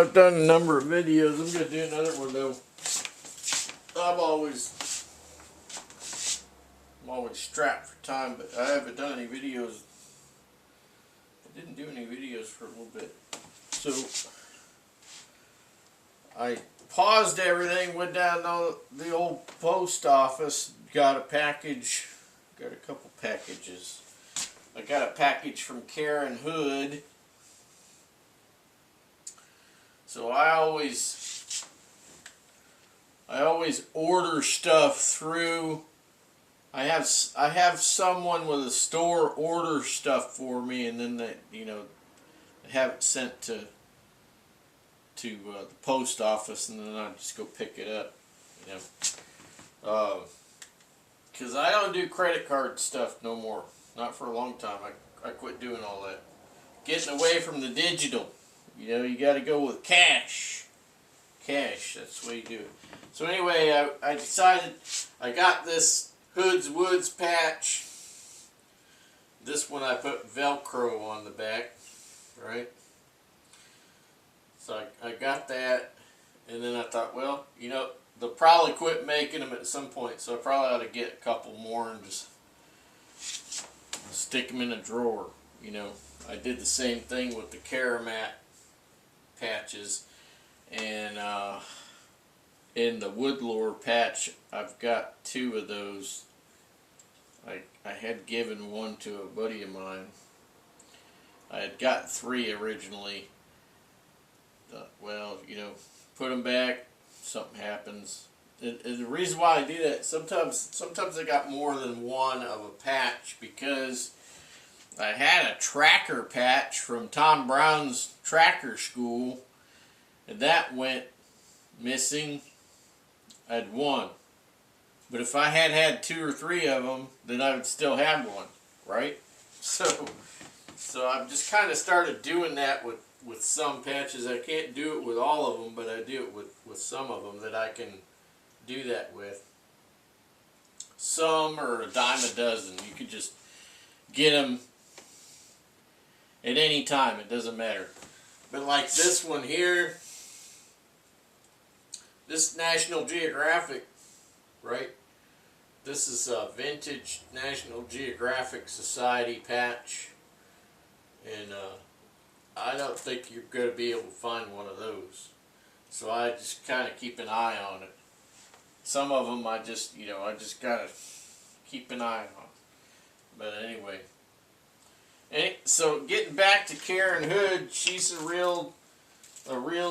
I've done a number of videos. I'm going to do another one though. I'm always strapped for time, but I haven't done any videos. I didn't do any videos for a little bit. So I paused everything, went down to the old post office, got a package, got a couple packages. I got a package from Karen Hood. So I always order stuff through. I have someone with a store order stuff for me, and then they have it sent to the post office, and then I just go pick it up. Because I don't do credit card stuff no more. Not for a long time. I quit doing all that. Getting away from the digital. You got to go with cash. Cash, that's the way you do it. So anyway, I decided I got this Hood's Woods patch. This one I put Velcro on the back, right? So I got that, and then I thought, well, they'll probably quit making them at some point, so I probably ought to get a couple more and just stick them in a drawer. I did the same thing with the Karamat patches, and in the Woodlore patch, I've got 2 of those. I had given one to a buddy of mine. I had got 3 originally. Thought, well, put them back, something happens. And the reason why I do that, sometimes I got more than one of a patch, because I had a tracker patch from Tom Brown's tracker school, and that went missing. I had 1. But if I had 2 or 3 of them, then I would still have 1, right? So I've just kind of started doing that with some patches. I can't do it with all of them, but I do it with some of them that I can do that with. Some are a dime a dozen. You could just get them at any time. It doesn't matter. But like this one here, this National Geographic, right? This is a vintage National Geographic Society patch. And I don't think you're going to be able to find one of those. So I just kind of keep an eye on it. Some of them I just got to keep an eye on. But anyway. So getting back to Karen Hood, she's a real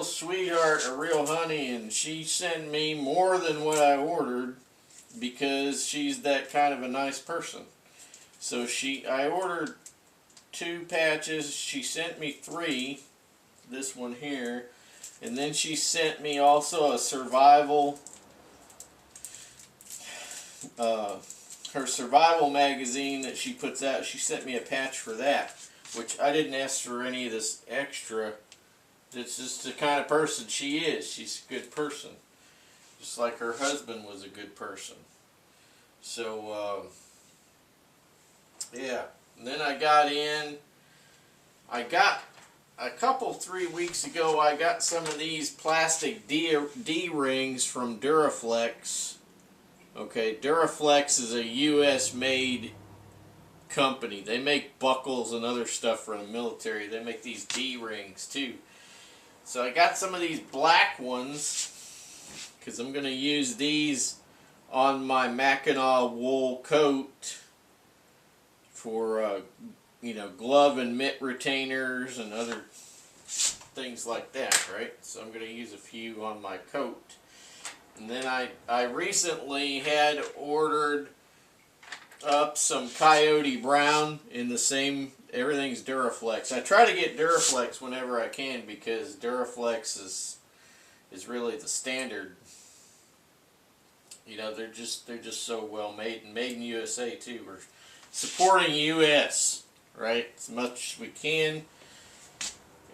sweetheart, a real honey, and she sent me more than what I ordered because she's that kind of a nice person. So I ordered 2 patches. She sent me 3, this one here, and then she sent me also a survival, her survival magazine that she puts out. She sent me a patch for that, which I didn't ask for any of this extra. It's just the kind of person she is. She's a good person, just like her husband was a good person. So yeah. And then I got a couple 3 weeks ago, I got some of these plastic D-rings from Duraflex. Okay, Duraflex is a U.S. made company. They make buckles and other stuff for the military. They make these D-rings too. So I got some of these black ones because I'm going to use these on my Mackinaw wool coat for glove and mitt retainers and other things like that, right? So I'm going to use a few on my coat. And then I recently had ordered up some Coyote Brown in the same, everything's Duraflex. I try to get Duraflex whenever I can because Duraflex is really the standard. They're just so well made, and made in USA too. We're supporting US, right, as much as we can.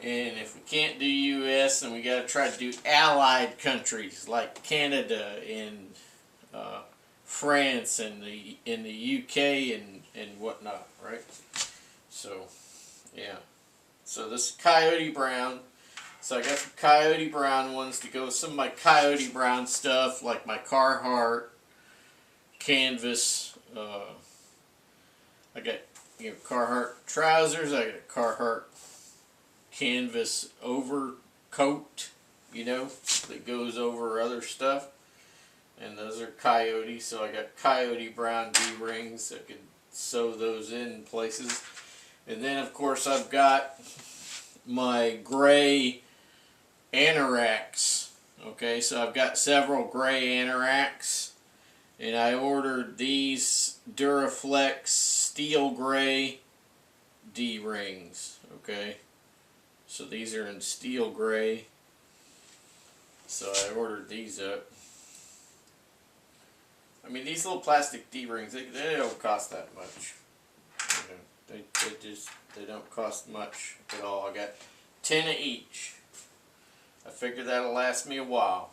And if we can't do U.S., then we got to try to do allied countries like Canada and France and in the U.K. and whatnot, right? So, yeah. So this Coyote Brown. So I got the Coyote Brown ones to go with some of my Coyote Brown stuff, like my Carhartt canvas. I got Carhartt trousers. I got Carhartt canvas overcoat, that goes over other stuff. And those are Coyote, so I got Coyote Brown D-rings. I could sew those in places. And then, of course, I've got my gray anoraks. Okay, so I've got several gray anoraks. And I ordered these Duraflex steel gray D-rings. Okay, so these are in steel gray. So I ordered these up. I mean, these little plastic D-rings, they don't cost that much. They don't cost much at all. I got 10 of each. I figure that'll last me a while.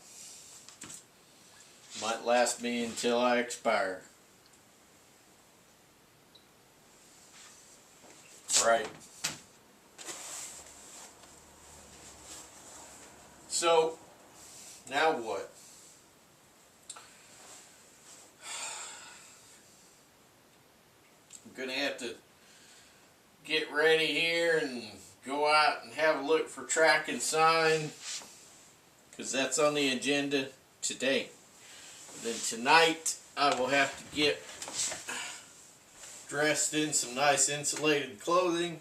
Might last me until I expire. Right. So, now what? I'm going to have to get ready here and go out and have a look for track and sign, because that's on the agenda today. Then tonight I will have to get dressed in some nice insulated clothing,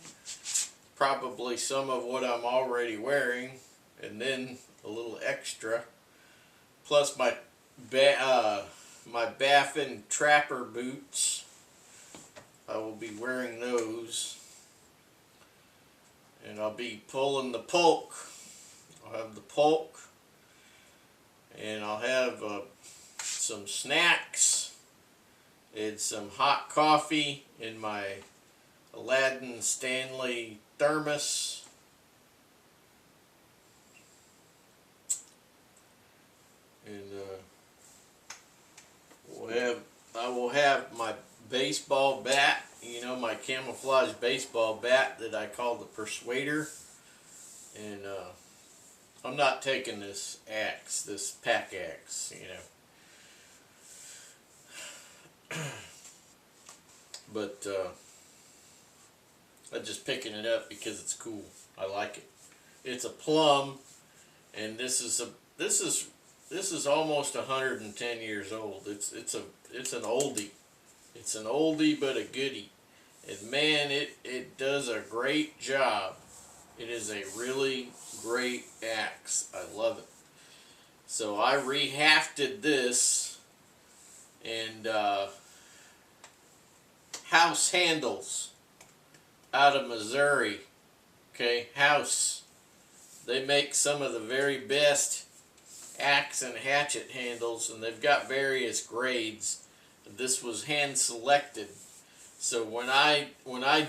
probably some of what I'm already wearing, and then a little extra, plus my Baffin Trapper boots. I will be wearing those, and I'll be pulling the polk. I'll have the polk, and I'll have some snacks and some hot coffee in my Aladdin Stanley thermos. And I will have my baseball bat, my camouflage baseball bat that I call the Persuader. And I'm not taking this axe, this pack axe, but I'm just picking it up because it's cool. I like it. It's a plum, and this is almost 110 years old. It's an oldie. It's an oldie but a goodie. And man, it does a great job. It is a really great axe. I love it. So I rehafted this, and House Handles out of Missouri. Okay, House. They make some of the very best axe and hatchet handles, and they've got various grades. This was hand selected. So when I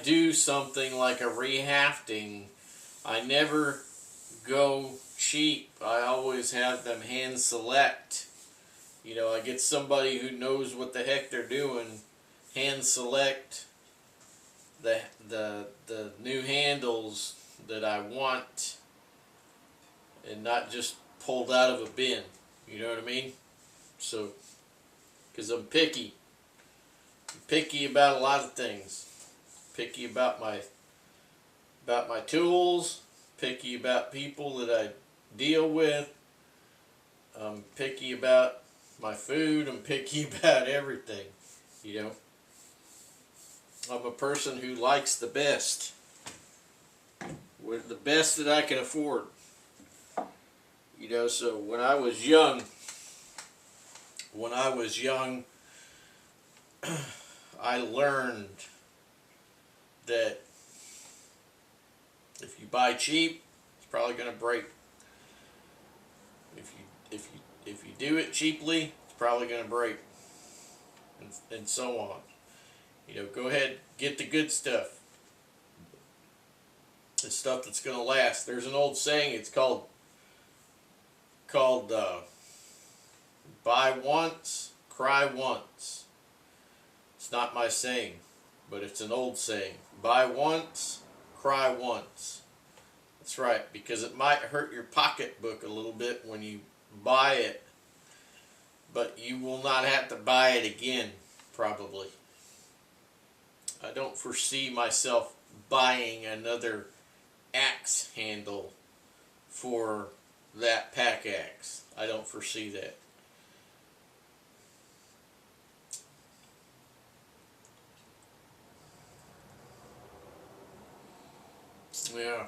do something like a rehafting, I never go cheap. I always have them hand select. I get somebody who knows what the heck they're doing, hand select the new handles that I want, and not just pulled out of a bin. You know what I mean? So, because I'm picky. I'm picky about a lot of things. Picky about my tools. Picky about people that I deal with. I'm picky about my food. I'm picky about everything. I'm a person who likes the best. With the best that I can afford. So when I was young, I learned that if you buy cheap, it's probably going to break. If you do it cheaply, it's probably going to break, and so on. Go ahead, get the good stuff. The stuff that's going to last. There's an old saying. It's called buy once, cry once. It's not my saying, but it's an old saying. Buy once, cry once. That's right, because it might hurt your pocketbook a little bit when you buy it, but you will not have to buy it again, probably. I don't foresee myself buying another axe handle for that pack axe. I don't foresee that. Yeah.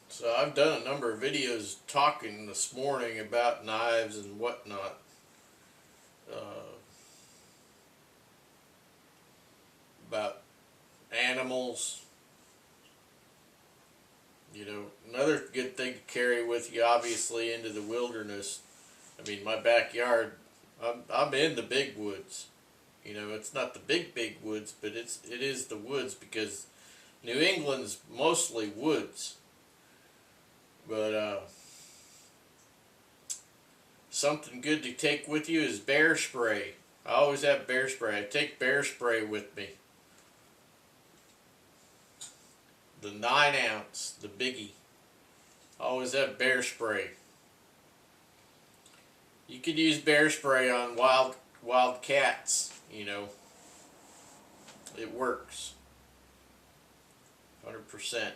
So I've done a number of videos talking this morning about knives and whatnot. About animals. You know, another good thing to carry with you, obviously, into the wilderness. I mean, my backyard, I'm in the big woods. You know, it's not the big woods, but it is the woods, because New England's mostly woods. But something good to take with you is bear spray. I always have bear spray. I take bear spray with me. The 9-ounce, the biggie. I always have bear spray. You could use bear spray on wild cats, you know. It works. 100%.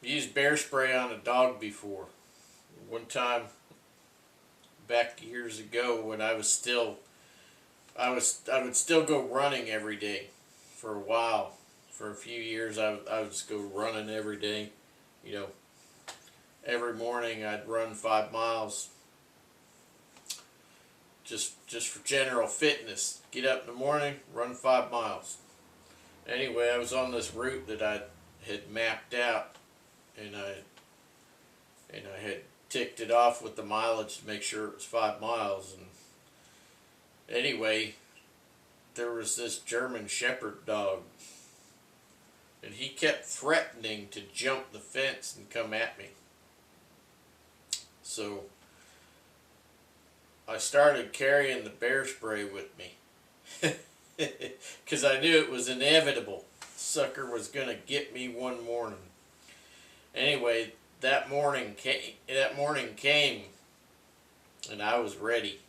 I've used bear spray on a dog before. One time, back years ago, when I would still go running every day for a while. For a few years, I would just go running every day. You know, every morning I'd run 5 miles. Just for general fitness. Get up in the morning, run 5 miles. Anyway, I was on this route that I had mapped out, and I had ticked it off with the mileage to make sure it was 5 miles. And anyway, there was this German Shepherd dog, and he kept threatening to jump the fence and come at me. So I started carrying the bear spray with me, because I knew it was inevitable. Sucker was going to get me one morning. Anyway, that morning came, and I was ready.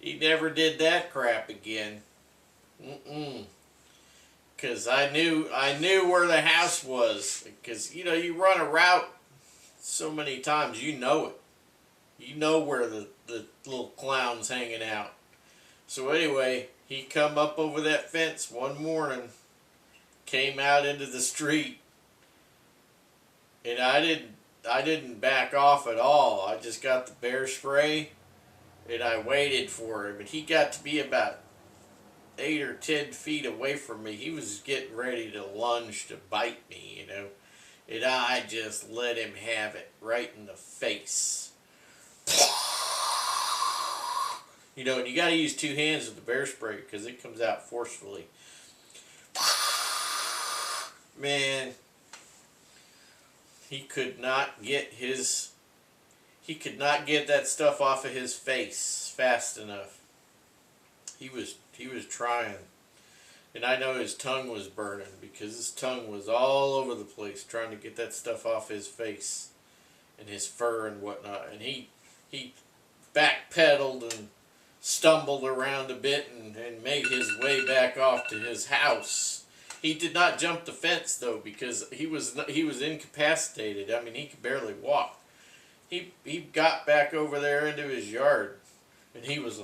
He never did that crap again. Because I knew where the house was. Because, you know, you run a route so many times, you know it. You know where the little clown's hanging out. So anyway, he come up over that fence one morning, came out into the street, and I didn't back off at all. I just got the bear spray, and I waited for him. And he got to be about 8 or 10 feet away from me. He was getting ready to lunge to bite me, you know. And I just let him have it right in the face. You know, and you got to use 2 hands with the bear spray because it comes out forcefully. Man, he could not get that stuff off of his face fast enough. He was trying. And I know his tongue was burning because his tongue was all over the place trying to get that stuff off his face and his fur and whatnot. And he backpedaled and stumbled around a bit and made his way back off to his house. He did not jump the fence though, because he was incapacitated. I mean, he could barely walk. He got back over there into his yard, and he was,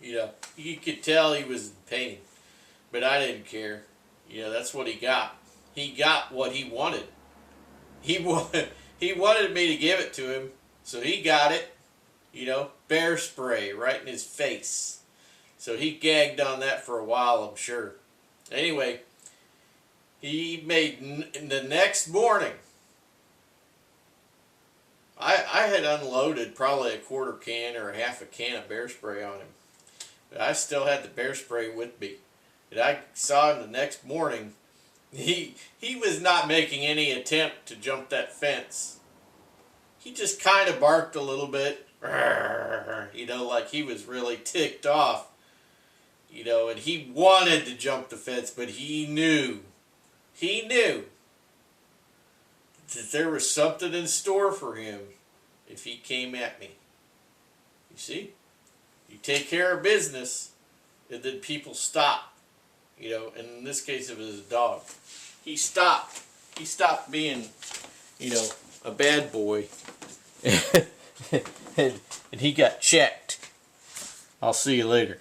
you know, you could tell he was in pain. But I didn't care. You know, that's what he got. He got what he wanted. He wanted me to give it to him, so he got it. You know, bear spray right in his face. So he gagged on that for a while, I'm sure. Anyway, he made the next morning. I had unloaded probably a quarter can or a half a can of bear spray on him. But I still had the bear spray with me. And I saw him the next morning. He was not making any attempt to jump that fence. He just kind of barked a little bit. You know, like he was really ticked off. You know, and he wanted to jump the fence, but he knew that there was something in store for him if he came at me. You see? You take care of business, and then people stop. You know, and in this case it was a dog. He stopped. He stopped being, you know, a bad boy. and he got checked. I'll see you later.